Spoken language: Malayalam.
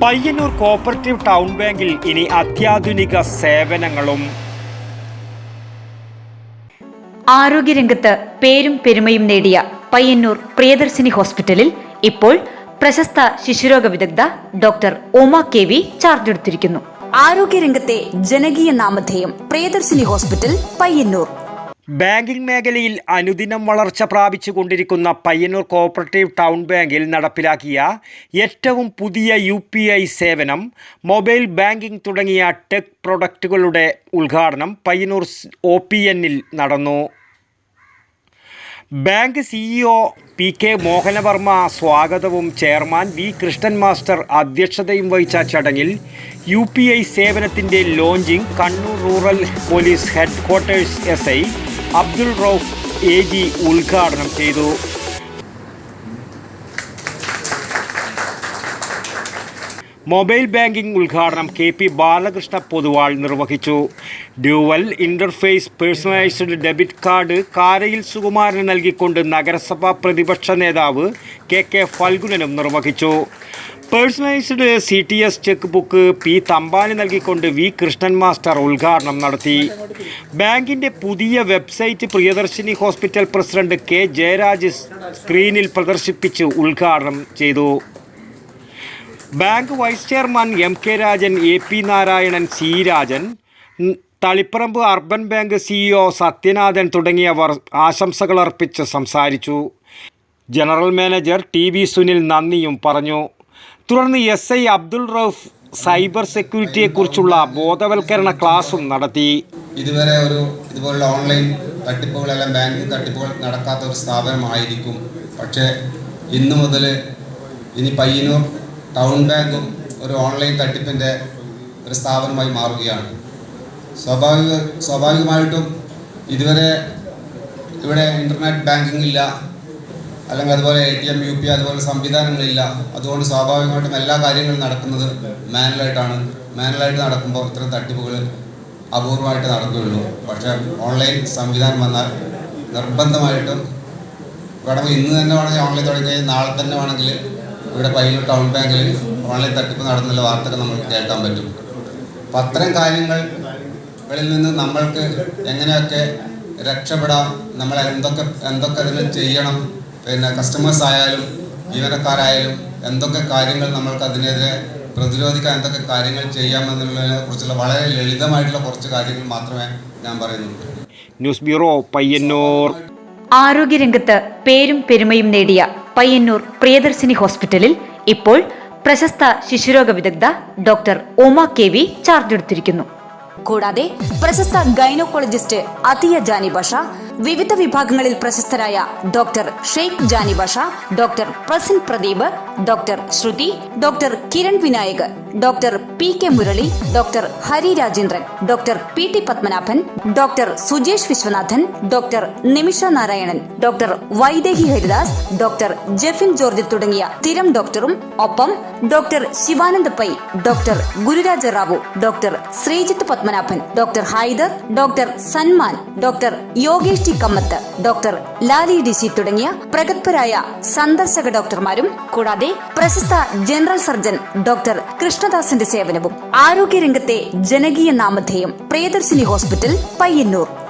പയ്യന്നൂർ കോഓപ്പറേറ്റീവ് ടൗൺ ബാങ്കിൽ ഇനി അത്യാധുനിക സേവനങ്ങളും. ആരോഗ്യരംഗത്ത് പേരും പെരുമയും നേടിയ പയ്യന്നൂർ പ്രിയദർശിനി ഹോസ്പിറ്റലിൽ ഇപ്പോൾ പ്രശസ്ത ശിശുരോഗ വിദഗ്ധ ഡോക്ടർ ഉമ KV ചാർജ് എടുത്തിരിക്കുന്നു. ആരോഗ്യരംഗത്തെ ജനകീയ നാമധേയം പ്രിയദർശിനി ഹോസ്പിറ്റൽ പയ്യന്നൂർ. ബാങ്കിംഗ് മേഖലയിൽ അനുദിനം വളർച്ച പ്രാപിച്ചുകൊണ്ടിരിക്കുന്ന പയ്യന്നൂർ കോഓപ്പറേറ്റീവ് ടൗൺ ബാങ്കിൽ നടപ്പിലാക്കിയ ഏറ്റവും പുതിയ UPI സേവനം, മൊബൈൽ ബാങ്കിംഗ് തുടങ്ങിയ ടെക് പ്രൊഡക്റ്റുകളുടെ ഉദ്ഘാടനം പയ്യന്നൂർ OPNൽ നടന്നു. ബാങ്ക് CEO PK മോഹനവർമ്മ സ്വാഗതവും ചെയർമാൻ V കൃഷ്ണൻ മാസ്റ്റർ അധ്യക്ഷതയും വഹിച്ച ചടങ്ങിൽ UPI സേവനത്തിൻ്റെ launching Kannur rural police headquarters SI Abdul Rauf AG ഉദ്ഘാടനം ചെയ്തു. മൊബൈൽ ബാങ്കിംഗ് ഉദ്ഘാടനം KP ബാലകൃഷ്ണ പൊതുവാൾ നിർവഹിച്ചു. Dual interface personalised debit card Karayil സുകുമാരന് നൽകിക്കൊണ്ട് നഗരസഭാ പ്രതിപക്ഷ നേതാവ് KK ഫൽഗുനനും നിർവഹിച്ചു. Personalised CTS cheque book P തമ്പാന് നൽകിക്കൊണ്ട് V കൃഷ്ണൻ മാസ്റ്റർ ഉദ്ഘാടനം നടത്തി. ബാങ്കിൻ്റെ പുതിയ website Priyadarshini hospital president K Jayaraj സ്ക്രീനിൽ പ്രദർശിപ്പിച്ച് ഉദ്ഘാടനം ചെയ്തു. Bank vice chairman MK Rajan, AP Narayanan, C Rajan, Taliparamba urban bank CEO Sathyanathan തുടങ്ങിയവർ ആശംസകൾ അർപ്പിച്ച് സംസാരിച്ചു. ജനറൽ മാനേജർ TV സുനിൽ നന്ദിയും പറഞ്ഞു. തുടർന്ന് SI അബ്ദുൾ റൌഫ് സൈബർ സെക്യൂരിറ്റിയെക്കുറിച്ചുള്ള ബോധവൽക്കരണ ക്ലാസും നടത്തി. ഇതുവരെ ഇതുപോലുള്ള ഓൺലൈൻ തട്ടിപ്പുകളെല്ലാം ബാങ്കിങ് തട്ടിപ്പുകൾ നടക്കാത്ത ഒരു സ്ഥാപനമായിരിക്കും. പക്ഷേ ഇന്നു മുതൽ ഇനി പയ്യന്നൂർ ടൗൺ ബാങ്കും ഒരു ഓൺലൈൻ തട്ടിപ്പിൻ്റെ ഒരു സ്ഥാപനമായി മാറുകയാണ്. സ്വാഭാവികമായിട്ടും ഇതുവരെ ഇവിടെ ഇൻ്റർനെറ്റ് ബാങ്കിങ് ഇല്ല, അല്ലെങ്കിൽ അതുപോലെ ATM UPI അതുപോലെ സംവിധാനങ്ങളില്ല. അതുകൊണ്ട് സ്വാഭാവികമായിട്ടും എല്ലാ കാര്യങ്ങളും നടക്കുന്നത് മാനുവലായിട്ട് നടക്കുമ്പോൾ ഇത്തരം തട്ടിപ്പുകൾ അപൂർവമായിട്ട് നടക്കുകയുള്ളൂ. പക്ഷേ ഓൺലൈൻ സംവിധാനം വന്നാൽ നിർബന്ധമായിട്ടും വേണമെങ്കിൽ ഇന്ന് തന്നെ വേണമെങ്കിൽ ഓൺലൈൻ തുടങ്ങി നാളെ തന്നെ വേണമെങ്കിൽ ഇവിടെ പയ്യന്നൂർ ടൗൺ ബാങ്കിൽ ഓൺലൈൻ തട്ടിപ്പ് നടന്നുള്ള വാർത്തകൾ നമുക്ക് കേൾക്കാൻ പറ്റും. അപ്പം അത്തരം കാര്യങ്ങളിൽ നിന്ന് നമ്മൾക്ക് എങ്ങനെയൊക്കെ രക്ഷപ്പെടാം, നമ്മൾ എന്തൊക്കെ അതിന് ചെയ്യണം, പിന്നെ കസ്റ്റമേഴ്സ് ആയാലും ജീവനക്കാരായാലും എന്തൊക്കെ കാര്യങ്ങൾ നമ്മൾക്ക് അതിനെതിരെ പ്രതിരോധിക്കാൻ എന്തൊക്കെ കാര്യങ്ങൾ ചെയ്യാമെന്നുള്ളതിനെ കുറിച്ചുള്ള വളരെ ലളിതമായിട്ടുള്ള കുറച്ച് കാര്യങ്ങൾ മാത്രമേ ഞാൻ പറയുന്നുള്ളൂ. News bureau, Payyanur. ആരോഗ്യരംഗത്ത് പേരും പെരുമയും നേടിയ പയ്യന്നൂർ പ്രിയദർശിനി ഹോസ്പിറ്റലിൽ ഇപ്പോൾ പ്രശസ്ത ശിശുരോഗ വിദഗ്ധ ഡോക്ടർ ഉമ KV ചാർജ് എടുത്തിരിക്കുന്നു. കൂടാതെ പ്രശസ്ത ഗൈനക്കോളജിസ്റ്റ് അതിയ ജാനി ബഷ, വിവിധ വിഭാഗങ്ങളിൽ പ്രശസ്തരായ doctor Sheikh Jani Basha, doctor Prasin Pradeep, doctor Shruti, doctor Kiran Vinayak, doctor PK Murali, doctor Hari Rajendran, doctor PT Padmanabhan, doctor Sujesh Viswanathan, doctor Nimisha Narayanan, doctor Vaidehi Haridas, doctor Jefin George തുടങ്ങിയ സ്ഥിരം ഡോക്ടറും ഒപ്പം doctor Shivanand Pai, doctor Gururaja Rao, doctor Sreejith Padmanabhan, doctor Haider, doctor Sanman, doctor Yogesh Kamath, doctor Lali DC തുടങ്ങിയ പ്രഗത്ഭരായ സന്ദർശക ഡോക്ടർമാരും കൂടാതെ പ്രശസ്ത ജനറൽ സർജൻ ഡോക്ടർ കൃഷ്ണദാസിന്റെ സേവനവും. ആരോഗ്യരംഗത്തെ ജനകീയ നാമധേയം പ്രിയദർശിനി ഹോസ്പിറ്റൽ പയ്യന്നൂർ.